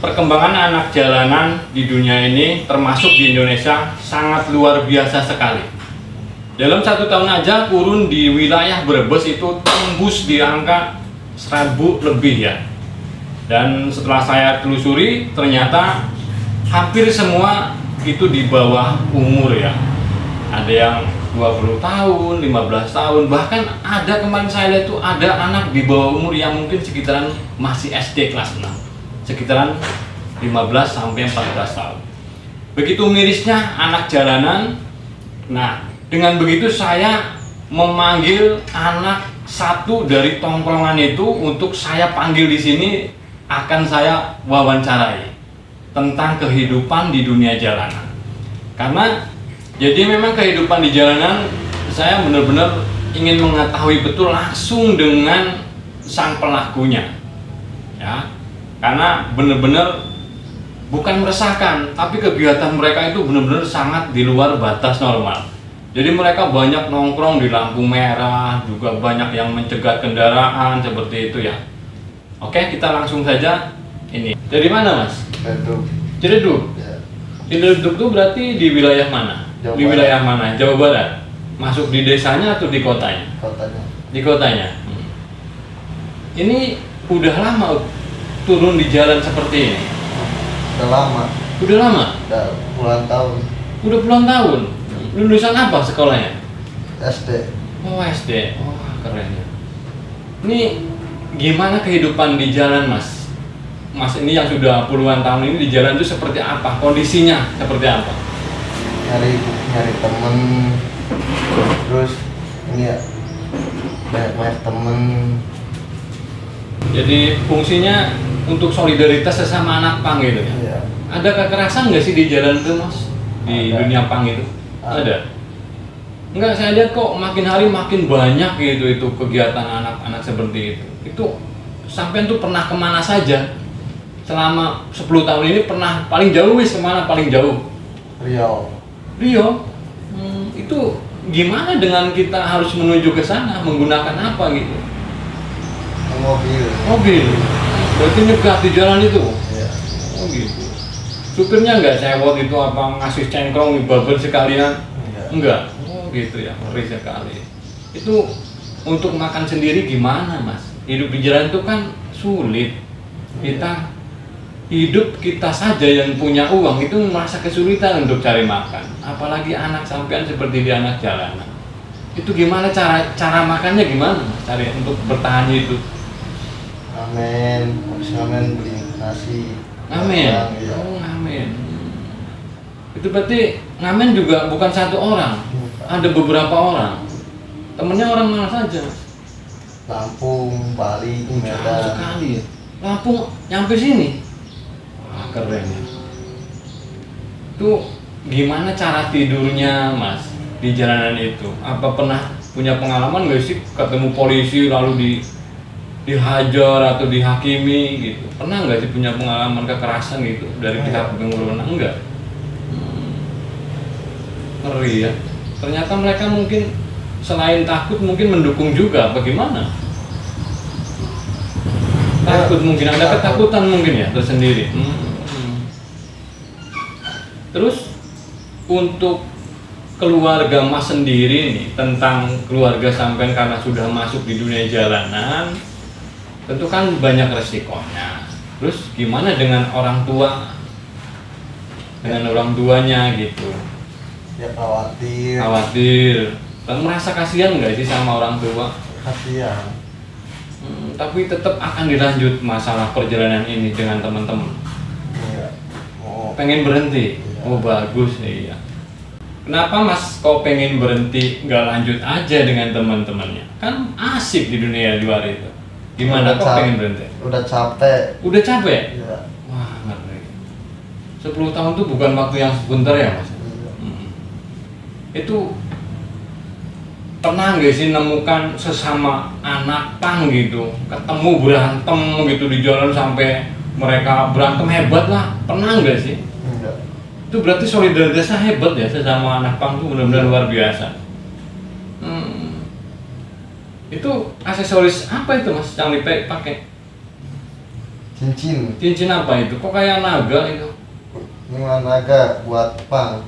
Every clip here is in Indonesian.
Perkembangan anak jalanan di dunia ini, termasuk di Indonesia, sangat luar biasa sekali. Dalam 1 tahun aja, kurun di wilayah Brebes itu tembus di angka 1000 lebih ya. Dan setelah saya telusuri, ternyata hampir semua itu di bawah umur ya. Ada yang 20 tahun, 15 tahun, bahkan ada kemarin saya lihat tuh ada anak di bawah umur yang mungkin sekitaran masih SD kelas 6. Sekitaran 15 sampai 14 tahun. Begitu mirisnya anak jalanan. Nah, dengan begitu saya memanggil anak satu dari tongkrongan itu untuk saya panggil di sini, akan saya wawancarai tentang kehidupan di dunia jalanan. Karena jadi memang kehidupan di jalanan saya benar-benar ingin mengetahui betul langsung dengan sang pelakunya. Ya. Karena benar-benar bukan meresahkan, tapi kegiatan mereka itu benar-benar sangat di luar batas normal. Jadi mereka banyak nongkrong di lampu merah, juga banyak yang mencegat kendaraan seperti itu ya. Oke, kita langsung saja ini. Dari mana, Mas? Ciledug. Ciledug. Ya. Ciledug itu berarti di wilayah mana? Jawa Di Barat. wilayah mana? Jawa Barat. Masuk di desanya atau di kotanya? Kotanya. Di kotanya. Ini udah lama turun di jalan seperti ini. Udah lama. Udah lama? Udah puluhan tahun. Udah puluhan tahun. Lulusan apa sekolahnya? SD. Oh, SD. Oh, keren ya. Ini gimana kehidupan di jalan, Mas? Mas ini yang sudah puluhan tahun ini di jalan itu seperti apa? Kondisinya seperti apa? Nyari temen. Terus ini ya banyak temen. Jadi fungsinya untuk solidaritas sesama anak pang gitu ya? Iya. Ada kekerasan nggak sih di jalan itu, Mas? Di Ada. dunia pang itu? Ada. Enggak, saya lihat kok makin hari makin banyak gitu itu kegiatan anak-anak seperti itu. Itu sampai tuh pernah kemana saja? Selama 10 tahun ini pernah paling jauh kemana paling jauh? Riau. Rio. Itu gimana dengan kita harus menuju ke sana menggunakan apa gitu? Mobil. Mobil. Berarti nyegat di jalan itu. Iya. Oh gitu. Supirnya nggak sewot itu apa ngasih cengkrong di baber sekalian? Enggak. Oh gitu ya, ngeri sekali. Itu untuk makan sendiri gimana, Mas? Hidup di jalan itu kan sulit. Kita hidup kita saja yang punya uang itu merasa kesulitan untuk cari makan. Apalagi anak sampean seperti di anak jalanan. Itu gimana cara makannya gimana, Mas? Cari untuk bertahan hidup. Ngamen. Habis ngamen beli nasi. Ngamen. Iya. Oh, ngamen. Itu berarti ngamen juga bukan satu orang. Ada beberapa orang. Temennya orang mana saja? Lampung, Bali, Jauh Medan. sekali ya. Lampung nyampe sini. Wah, keren ya. Itu gimana cara tidurnya, Mas, di jalanan itu? Apa pernah punya pengalaman nggak sih ketemu polisi lalu dihajar atau dihakimi gitu? Pernah nggak sih punya pengalaman kekerasan gitu dari pihak berwenang? Enggak. Ngeri ya. Ternyata mereka mungkin selain takut mungkin mendukung juga. Bagaimana? Takut mungkin ada ketakutan mungkin ya tersendiri. Terus untuk keluarga Mas sendiri nih, tentang keluarga sampean karena sudah masuk di dunia jalanan, tentu kan banyak resikonya. Terus gimana dengan orang tua? Dengan orang tuanya gitu. Ya khawatir. Khawatir. Dan merasa kasihan nggak sih sama orang tua? Kasihan. Tapi tetap akan dilanjut masalah perjalanan ini dengan teman-teman. Iya. Oh. Pengen berhenti? Iya. Oh bagus, iya. Kenapa Mas kok pengen berhenti nggak lanjut aja dengan teman-temannya? Kan asik di dunia luar itu. Gimana Udah kok pengen berhenti? Udah capek. Udah capek? Iya. Wah ngeri. 10 tahun itu bukan waktu yang sebentar ya Mas? Iya. Itu pernah nggak sih nemukan sesama anak pang gitu, ketemu berantem gitu di jalan sampai mereka berantem hebat lah, pernah nggak sih? Enggak. Itu berarti solidaritasnya hebat ya, sesama anak pang itu benar-benar luar biasa. Itu aksesoris apa itu Mas yang dipakai? cincin. Cincin apa itu? Kok kayak naga itu? Ini naga buat pang.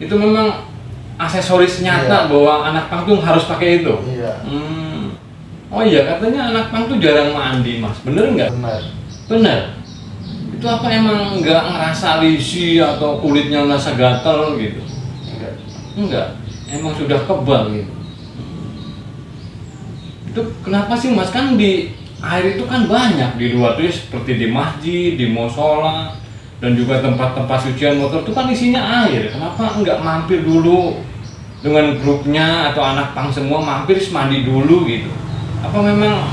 Itu memang aksesoris nyata Iya. bahwa anak pang tuh harus pakai itu? Iya. Oh iya, katanya anak pang tuh jarang mandi, Mas. Bener nggak? Benar. Bener. Itu apa emang nggak ngerasa risih atau kulitnya ngerasa gatel gitu? Enggak. Enggak. Emang sudah kebal gitu. Itu kenapa sih, Mas? Kan di air itu kan banyak di luar tuh, seperti di masjid, di musola, dan juga tempat-tempat sucian motor itu kan isinya air. Kenapa enggak mampir dulu dengan grupnya atau anak pang semua mampir mandi dulu gitu? Apa memang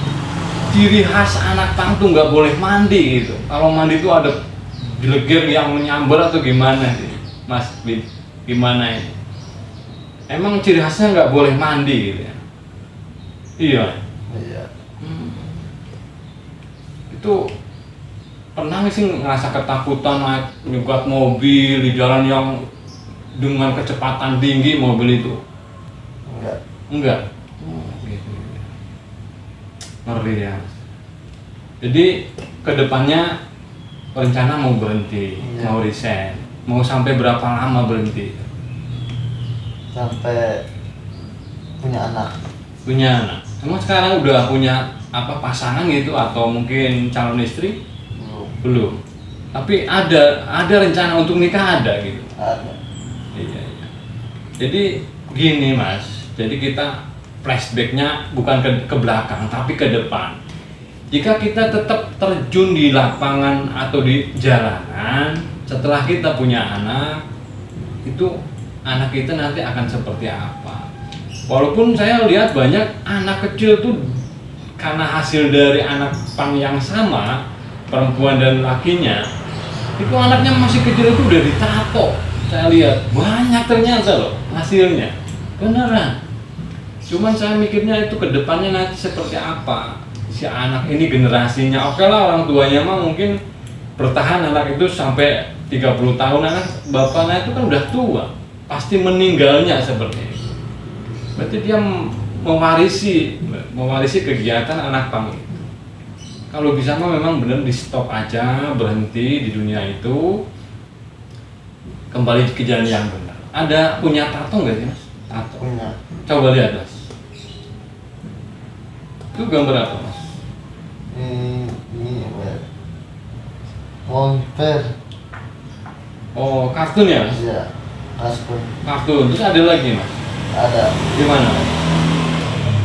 ciri khas anak pang tuh nggak boleh mandi gitu? Kalau mandi tuh ada geleger yang menyambar atau gimana sih, Mas? Gimana ini? Emang ciri khasnya nggak boleh mandi gitu ya? Iya. Iya. Itu pernah nggak sih ngerasa ketakutan naik nyegat mobil di jalan yang dengan kecepatan tinggi mobil itu? Enggak. Enggak. Gitu. Ngeri ya. Jadi kedepannya rencana mau berhenti, Iya. mau resign, mau sampai berapa lama berhenti? Sampai punya anak. Punya anak. Emang sekarang udah punya apa pasangan gitu atau mungkin calon istri? Belum. Belum. Tapi ada rencana untuk nikah ada gitu. Ada. Iya, iya. Jadi gini, Mas. Jadi kita flashbacknya bukan ke belakang tapi ke depan. Jika kita tetap terjun di lapangan atau di jalanan setelah kita punya anak, itu anak kita nanti akan seperti apa? Walaupun saya lihat banyak anak kecil tuh karena hasil dari anak pang yang sama, perempuan dan lakinya, itu anaknya masih kecil itu udah ditato. Saya lihat banyak ternyata loh hasilnya, beneran. Cuman saya mikirnya itu kedepannya nanti seperti apa si anak ini generasinya. Oke lah, orang tuanya mah mungkin bertahan anak itu sampai 30 tahun, anak bapaknya itu kan udah tua, pasti meninggalnya seperti itu. Berarti dia mewarisi kegiatan anak pang itu. Kalau bisa mah memang benar di stop aja, berhenti di dunia itu, kembali ke jalan yang benar. Ada punya tato nggak sih, Mas? Tato. Punya. Coba lihat, Mas. Itu gambar apa, Mas? Ini apa ya? Monster. Oh, kartun ya, Mas? Iya. Aspen. Kartun. Terus ada lagi, Mas? Ada. Di mana?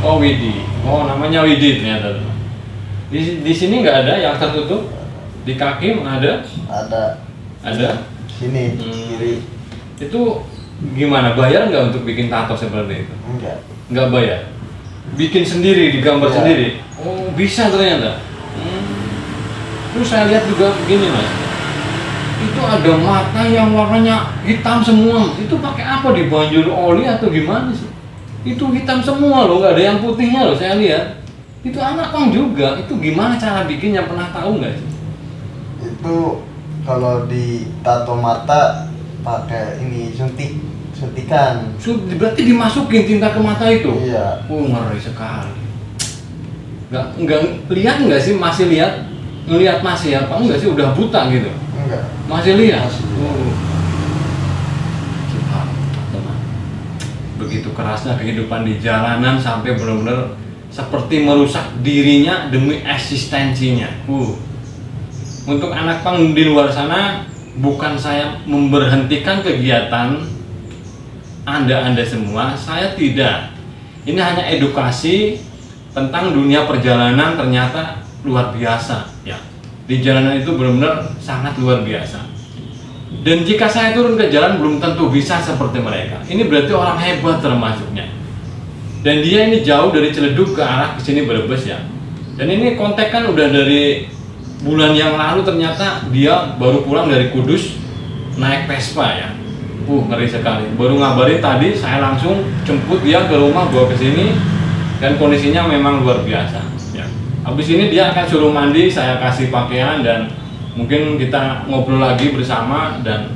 Oh, Widi. Oh, namanya Widi ternyata. Di sini nggak ada yang tertutup? Di kaki ada? Ada. Ada. Sini. Kiri. Itu gimana? Bayar nggak untuk bikin tato seperti itu? Enggak. Nggak bayar. Bikin sendiri, digambar Iya. sendiri. Oh, bisa ternyata. Terus saya lihat juga begini, Mas. Itu ada mata yang warnanya hitam semua. Itu pakai apa? Dibanjur oli atau gimana sih? Itu hitam semua loh, nggak ada yang putihnya loh. Saya lihat. Itu anak pang juga. Itu gimana cara bikinnya? Pernah tahu nggak sih? Itu kalau di tato mata pakai ini suntikan. Berarti dimasukin tinta ke mata itu? Iya. Ngeri sekali. Nggak lihat nggak sih? Masih lihat? Ngelihat masih apa? Enggak sih, udah buta gitu? Enggak. Masih lihat? Masih lihat. Subhanallah, teman. Begitu kerasnya kehidupan di jalanan sampai benar-benar seperti merusak dirinya demi eksistensinya. Untuk anak pang di luar sana, bukan saya memberhentikan kegiatan Anda semua, saya tidak. Ini hanya edukasi tentang dunia perjalanan, ternyata luar biasa ya. Di jalanan itu benar-benar sangat luar biasa. Dan jika saya turun ke jalan belum tentu bisa seperti mereka. Ini berarti orang hebat termasuknya. Dan dia ini jauh dari Ciledug ke arah ke sini Brebes ya. Dan ini kontak kan udah dari bulan yang lalu, ternyata dia baru pulang dari Kudus naik Vespa ya. Ngeri sekali. Baru ngabarin tadi, saya langsung jemput dia ke rumah, bawa ke sini, dan kondisinya memang luar biasa. Ya. Habis ini dia akan suruh mandi, saya kasih pakaian, dan mungkin kita ngobrol lagi bersama, dan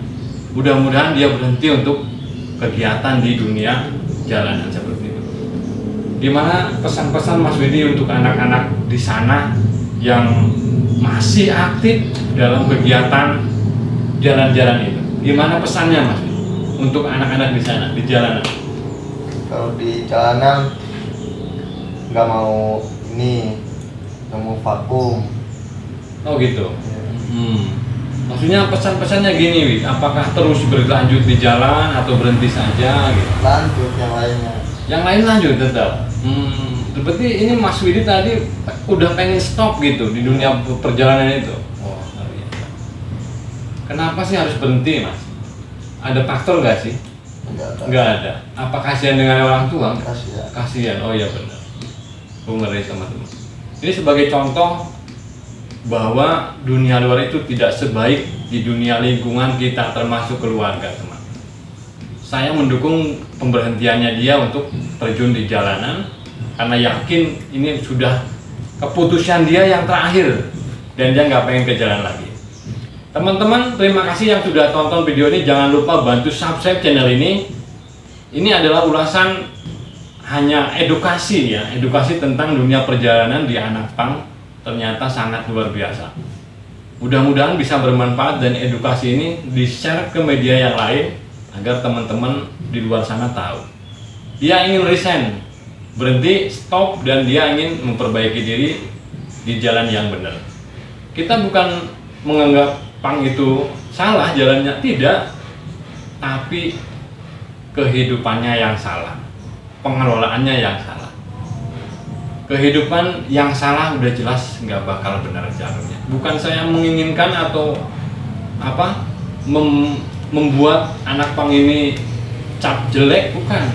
mudah-mudahan dia berhenti untuk kegiatan di dunia jalanan seperti itu. Gimana pesan-pesan Mas Widi untuk anak-anak di sana yang masih aktif dalam kegiatan jalan-jalan itu. Gimana pesannya Mas untuk anak-anak di sana di jalanan? Kalau di jalanan nggak mau ini, nggak mau vakum. Oh gitu. Ya. Maksudnya pesan-pesannya gini, Wi, apakah terus berlanjut di jalan atau berhenti saja gitu? Lanjut yang lainnya. Yang lain lanjut tetap. Berarti ini Mas Widi tadi udah pengen stop gitu di dunia perjalanan itu. Wah, luar biasa. Kenapa sih harus berhenti, Mas? Ada faktor nggak sih? Nggak ada. Apa kasihan dengan orang tua? Kasihan. Kasihan. Oh iya benar. Ngeri teman-teman. Ini sebagai contoh bahwa dunia luar itu tidak sebaik di dunia lingkungan kita, termasuk keluarga, teman. Saya mendukung pemberhentiannya dia untuk terjun di jalanan karena yakin ini sudah keputusan dia yang terakhir dan dia nggak pengen ke jalan lagi. Teman-teman, terima kasih yang sudah tonton video ini. Jangan lupa bantu subscribe channel ini. Ini adalah ulasan hanya edukasi ya, edukasi tentang dunia perjalanan di anak pang. Ternyata sangat luar biasa. Mudah-mudahan bisa bermanfaat dan edukasi ini di-share ke media yang lain agar teman-teman di luar sana tahu. Dia ingin resign, berhenti, stop, dan dia ingin memperbaiki diri di jalan yang benar. Kita bukan menganggap pang itu salah jalannya, tidak, tapi kehidupannya yang salah, pengelolaannya yang salah. Kehidupan yang salah udah jelas nggak bakal benar jalurnya. Bukan saya menginginkan atau membuat anak pang ini cap jelek, bukan.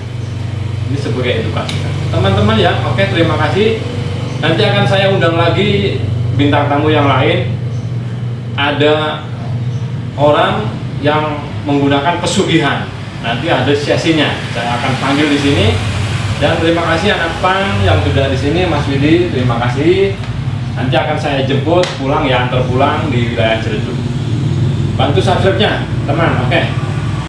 Ini sebagai edukasi. Teman-teman ya, oke, terima kasih. Nanti akan saya undang lagi bintang tamu yang lain. Ada orang yang menggunakan pesugihan. Nanti ada sesinya. Saya akan panggil di sini. Dan terima kasih anak pang yang sudah di sini, Mas Widi, terima kasih. Nanti akan saya jemput pulang ya, antar pulang di wilayah Ciledug. Bantu subscribe-nya, teman, oke.